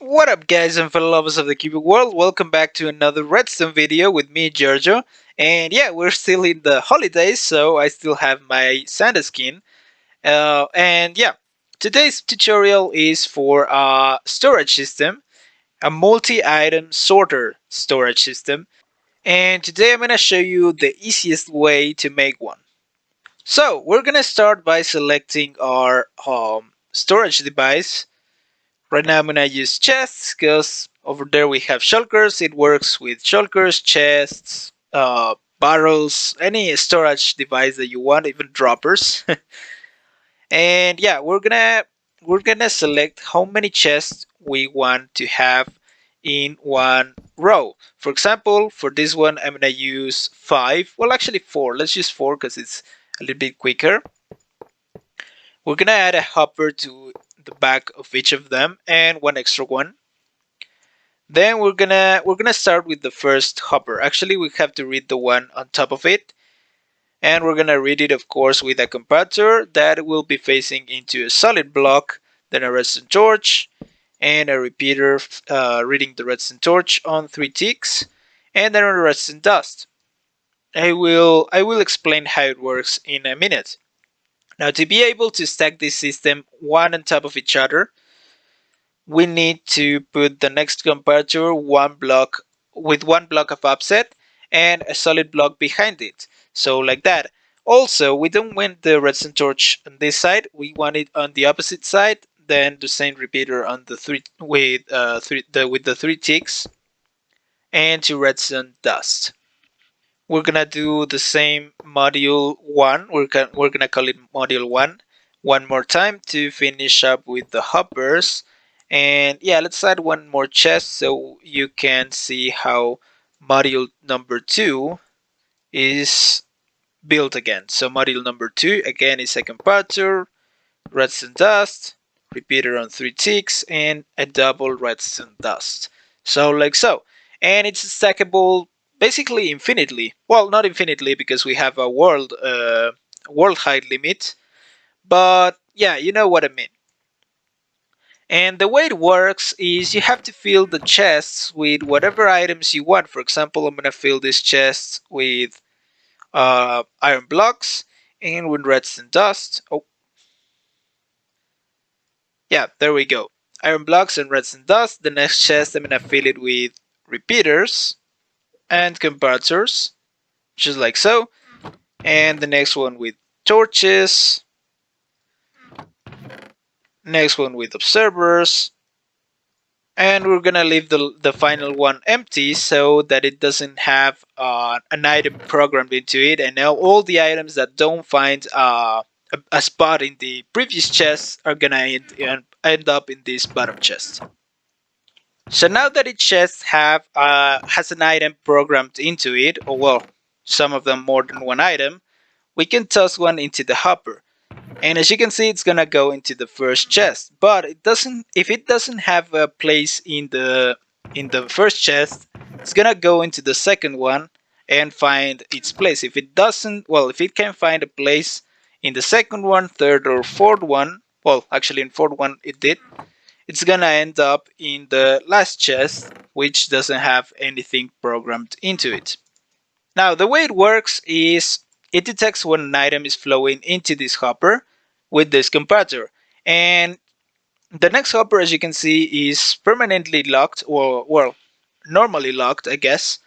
What up, guys and fellow lovers of the cubic world? Welcome back to another Redstone video with me, Giorgio. And yeah, we're still in the holidays, so I still have my Santa skin. And yeah, today's tutorial is for a storage system, a multi-item sorter storage system. And today I'm gonna show you the easiest way to make one. So we're gonna start by selecting our storage device. Right now I'm gonna use chests because over there we have shulkers. It works with shulkers, chests, barrels, any storage device that you want, even droppers. And yeah, we're gonna select how many chests we want to have in one row. For example, for this one I'm gonna use 5. Well, actually 4. Let's use 4 because it's a little bit quicker. We're gonna add a hopper to the back of each of them and one extra one. Then we're gonna start with the first hopper. Actually, we have to read the one on top of it, and we're gonna read it, of course, with a comparator that will be facing into a solid block, then a redstone torch, and a repeater reading the redstone torch on 3 ticks, and then a redstone dust. I will explain how it works in a minute. Now, to be able to stack this system one on top of each other, we need to put the next comparator one block of offset and a solid block behind it. So like that. Also, we don't want the redstone torch on this side. We want it on the opposite side. Then the same repeater on the with the 3 ticks and 2 redstone dust. We're gonna do the same module 1. We're gonna call it module 1 one more time to finish up with the hoppers. And yeah, let's add one more chest so you can see how module number 2 is built again. So module number 2 again is a comparator, redstone dust, repeater on 3 ticks, and a double redstone dust. So like so. And it's stackable basically infinitely. Well, not infinitely because we have a world height limit, but yeah, you know what I mean. And the way it works is you have to fill the chests with whatever items you want. For example, I'm gonna fill this chest with iron blocks and with redstone dust. Oh, yeah, there we go. Iron blocks and redstone dust. The next chest I'm gonna fill it with repeaters and comparators, just like so. And the next one with torches. Next one with observers. And we're gonna leave the final one empty so that it doesn't have an item programmed into it, and now all the items that don't find a spot in the previous chest are gonna end up in this bottom chest. So now that each chest has an item programmed into it, or well, some of them more than one item, we can toss one into the hopper. And as you can see, it's gonna go into the first chest, but it doesn't. If it doesn't have a place in the first chest, it's gonna go into the second one and find its place. If it doesn't, well, if it can find a place in the second one, third, or fourth one, well, actually in fourth one it did. It's gonna end up in the last chest, which doesn't have anything programmed into it. Now, the way it works is it detects when an item is flowing into this hopper with this comparator. And the next hopper, as you can see, is permanently locked, or, well, normally locked, I guess.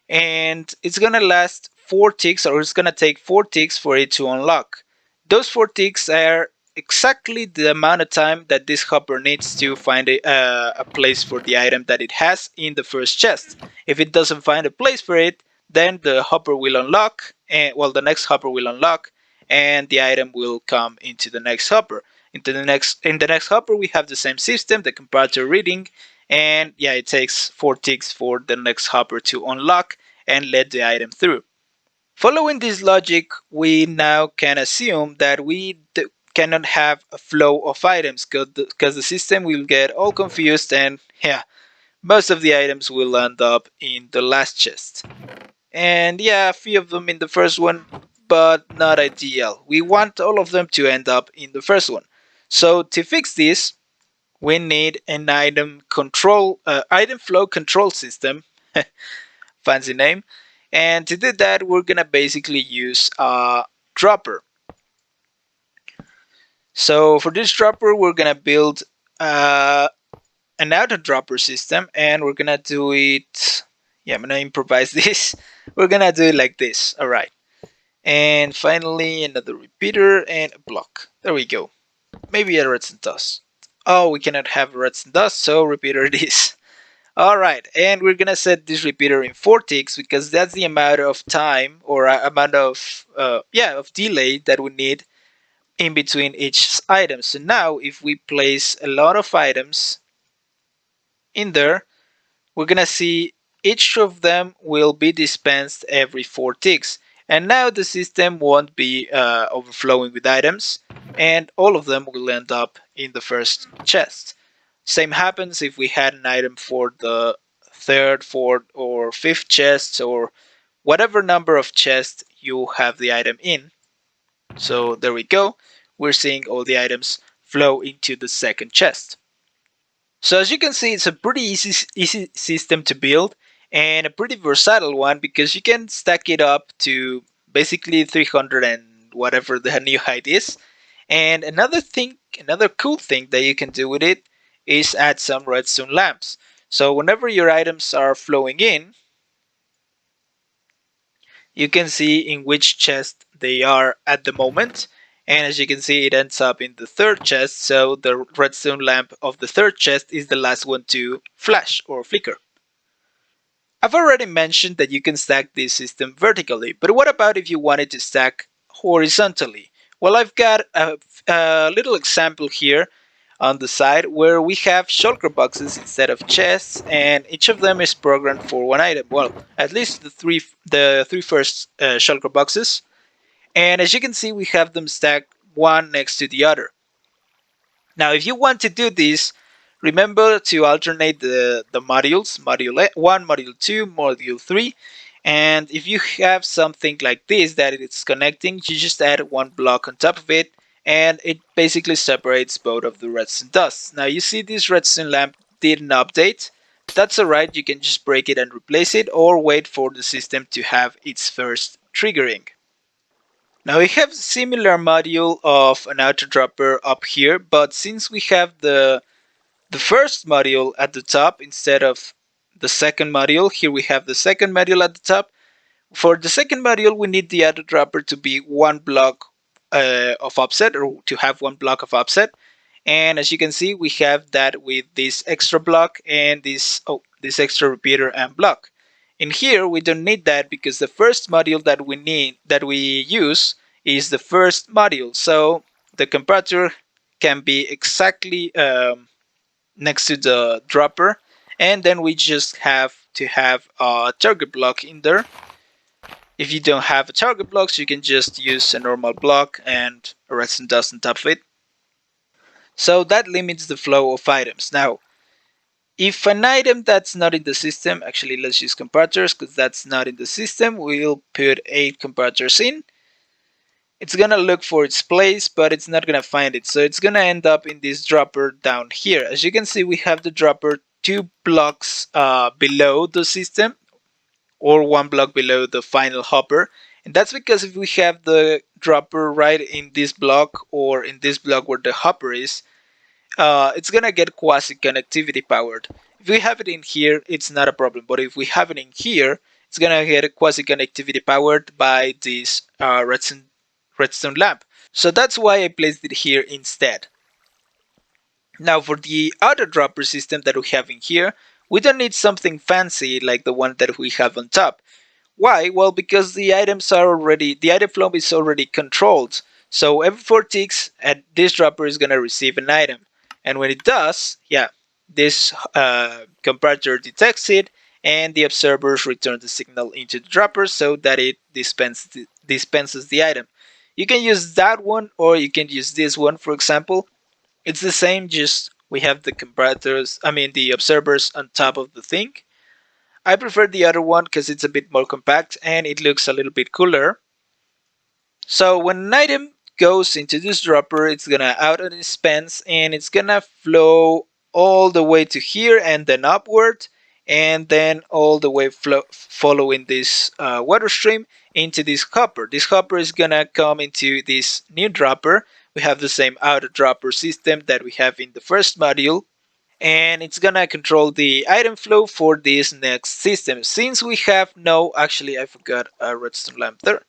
And it's gonna last 4 ticks, or it's gonna take 4 ticks for it to unlock. Those 4 ticks are exactly the amount of time that this hopper needs to find a place for the item that it has in the first chest. If it doesn't find a place for it, then the hopper will unlock, and well, the next hopper will unlock, and the item will come into the next hopper. In the next hopper, we have the same system, the comparator reading, and yeah, it takes 4 ticks for the next hopper to unlock and let the item through. Following this logic, we now can assume that we cannot have a flow of items because the system will get all confused, and yeah, most of the items will end up in the last chest. And yeah, a few of them in the first one, but not ideal. We want all of them to end up in the first one. So to fix this, we need an item flow control system, fancy name. And to do that, we're gonna basically use a dropper. So for this dropper, we're gonna build an auto dropper system, and we're gonna do it. Yeah, I'm gonna improvise this. We're gonna do it like this. All right. And finally, another repeater and a block. There we go. Maybe a redstone dust. Oh, we cannot have a redstone dust, so repeater it is. Alright, and we're gonna set this repeater in 4 ticks because that's the amount of time or amount of of delay that we need in between each item. So now if we place a lot of items in there, we're gonna see each of them will be dispensed every 4 ticks. And now the system won't be overflowing with items, and all of them will end up in the first chest. Same happens if we had an item for the third, fourth, or fifth chests, or whatever number of chests you have the item in. So there we go. We're seeing all the items flow into the second chest. So as you can see, it's a pretty easy system to build and a pretty versatile one because you can stack it up to basically 300 and whatever the new height is. And another cool thing that you can do with it is add some redstone lamps. So whenever your items are flowing in, you can see in which chest they are at the moment. And as you can see, it ends up in the third chest, so the redstone lamp of the third chest is the last one to flash or flicker. I've already mentioned that you can stack this system vertically, but what about if you wanted to stack horizontally? Well, I've got a little example here on the side where we have shulker boxes instead of chests, and each of them is programmed for one item. Well, at least the three first shulker boxes. And as you can see, we have them stacked one next to the other. Now, if you want to do this, remember to alternate the modules, module 1, module 2, module 3. And if you have something like this that it's connecting, you just add one block on top of it, and it basically separates both of the redstone dusts. Now, you see this redstone lamp didn't update. That's alright, you can just break it and replace it, or wait for the system to have its first triggering. Now we have similar module of an auto dropper up here, but since we have the first module at the top instead of the second module, here we have the second module at the top. For the second module, we need the auto dropper to be one block of offset, or to have one block of offset. And as you can see, we have that with this extra block and this extra repeater and block. In here, we don't need that because the first module that we use is the first module. So the comparator can be exactly next to the dropper, and then we just have to have a target block in there. If you don't have a target block, you can just use a normal block and a redstone dust on top of it. So that limits the flow of items. Now, if an item that's not in the system, actually let's use comparators because that's not in the system, we'll put 8 comparators in. It's gonna look for its place, but it's not gonna find it. So it's gonna end up in this dropper down here. As you can see, we have the dropper 2 blocks below the system, or 1 block below the final hopper. And that's because if we have the dropper right in this block, or in this block where the hopper is, it's gonna get quasi connectivity powered. If we have it in here, it's not a problem, but if we have it in here, it's gonna get quasi connectivity powered by this redstone lamp. So that's why I placed it here instead. Now for the auto dropper system that we have in here, we don't need something fancy like the one that we have on top. Why? Well, because the item flow is already controlled. So every 4 ticks, this dropper is gonna receive an item. And when it does, this comparator detects it, and the observers return the signal into the dropper so that it dispenses the item. You can use that one, or you can use this one, for example. It's the same, just we have the observers on top of the thing. I prefer the other one because it's a bit more compact and it looks a little bit cooler. So when an item goes into this dropper, it's gonna auto dispense and it's gonna flow all the way to here and then upward, and then all the way following this water stream into this hopper. This hopper is gonna come into this new dropper. We have the same auto dropper system that we have in the first module, and it's gonna control the item flow for this next system. Since we have no, actually I forgot a redstone lamp there.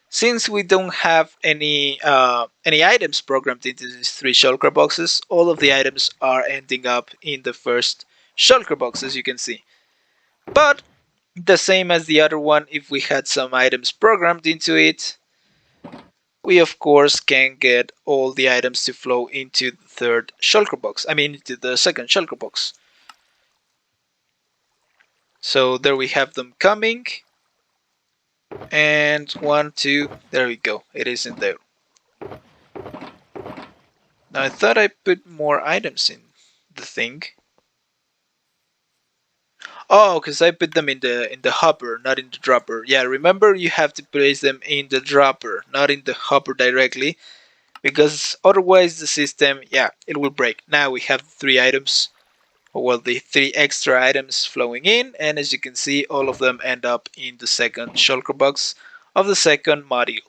Since we don't have any items programmed into these three shulker boxes, all of the items are ending up in the first shulker box, as you can see. But the same as the other one, if we had some items programmed into it, we of course can get all the items to flow into the third shulker box. I mean, into the second shulker box. So there we have them coming. And 1, 2, there we go. It isn't there. Now I thought I put more items in the thing. Oh, because I put them in the hopper, not in the dropper. Yeah, remember you have to place them in the dropper, not in the hopper directly, because otherwise the system, yeah, it will break. Now we have 3 items, or well, the 3 extra items flowing in, and as you can see, all of them end up in the second shulker box of the second module.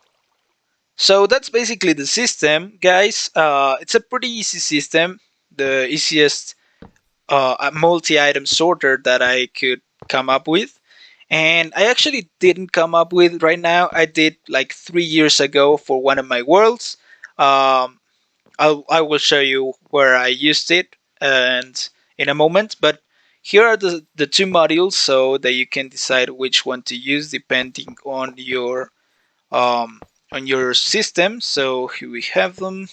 So that's basically the system, guys. It's a pretty easy system, the easiest multi-item sorter that I could come up with. And I actually didn't come up with right now. I did like 3 years ago for one of my worlds. Um, I will show you where I used it and in a moment. But here are the 2 modules so that you can decide which one to use depending um, on your system. So here we have them.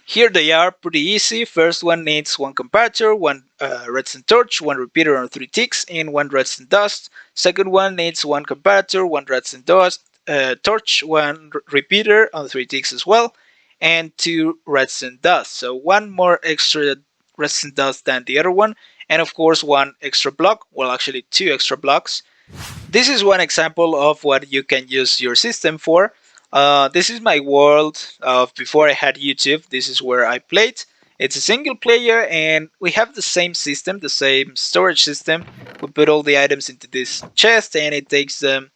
Here they are, pretty easy. First one needs 1 comparator, 1 redstone torch, 1 repeater on 3 ticks, and 1 redstone dust. Second one needs 1 comparator, 1 redstone dust, torch, 1 repeater on 3 ticks as well, and 2 redstone dust. So 1 more extra redstone dust than the other one, and of course 1 extra block, well actually 2 extra blocks. This is one example of what you can use your system for. This is my world of before I had YouTube. This is where I played. It's a single player and we have the same system, the same storage system. We put all the items into this chest and it takes them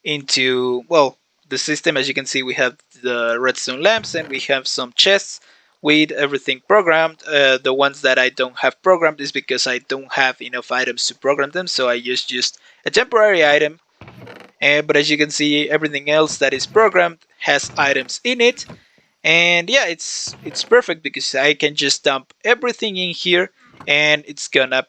into, well, the system. As you can see, we have the redstone lamps and we have some chests with everything programmed. The ones that I don't have programmed is because I don't have enough items to program them, so I just a temporary item. But as you can see, everything else that is programmed has items in it. And yeah, it's perfect because I can just dump everything in here and it's gonna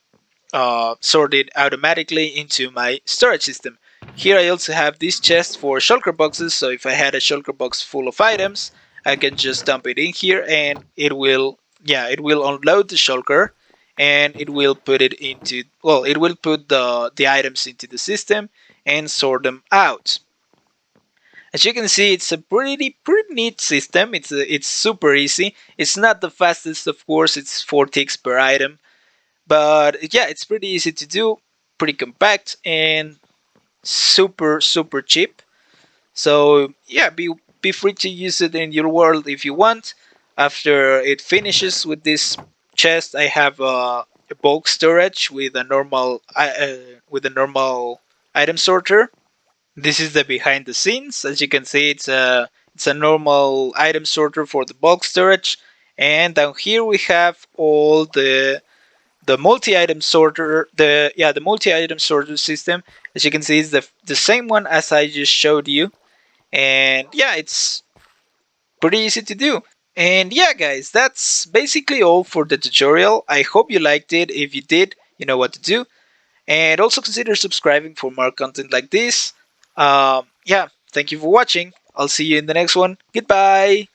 sort it automatically into my storage system. Here I also have this chest for shulker boxes, so if I had a shulker box full of items, I can just dump it in here and it will unload the shulker and it will put it into, well, it will put the items into the system and sort them out. As you can see, it's a pretty neat system. It's super easy. It's not the fastest, of course. It's 4 ticks per item, but yeah, it's pretty easy to do, pretty compact, and super cheap. So yeah, be free to use it in your world if you want. After it finishes with this chest, I have a bulk storage with a normal item sorter. This is the behind the scenes. As you can see, it's a normal item sorter for the bulk storage, and down here we have all the multi-item sorter. The multi-item sorter system. As you can see, is the same one as I just showed you, and yeah, it's pretty easy to do. And yeah, guys, that's basically all for the tutorial. I hope you liked it. If you did, you know what to do. And also consider subscribing for more content like this. Yeah, thank you for watching. I'll see you in the next one. Goodbye.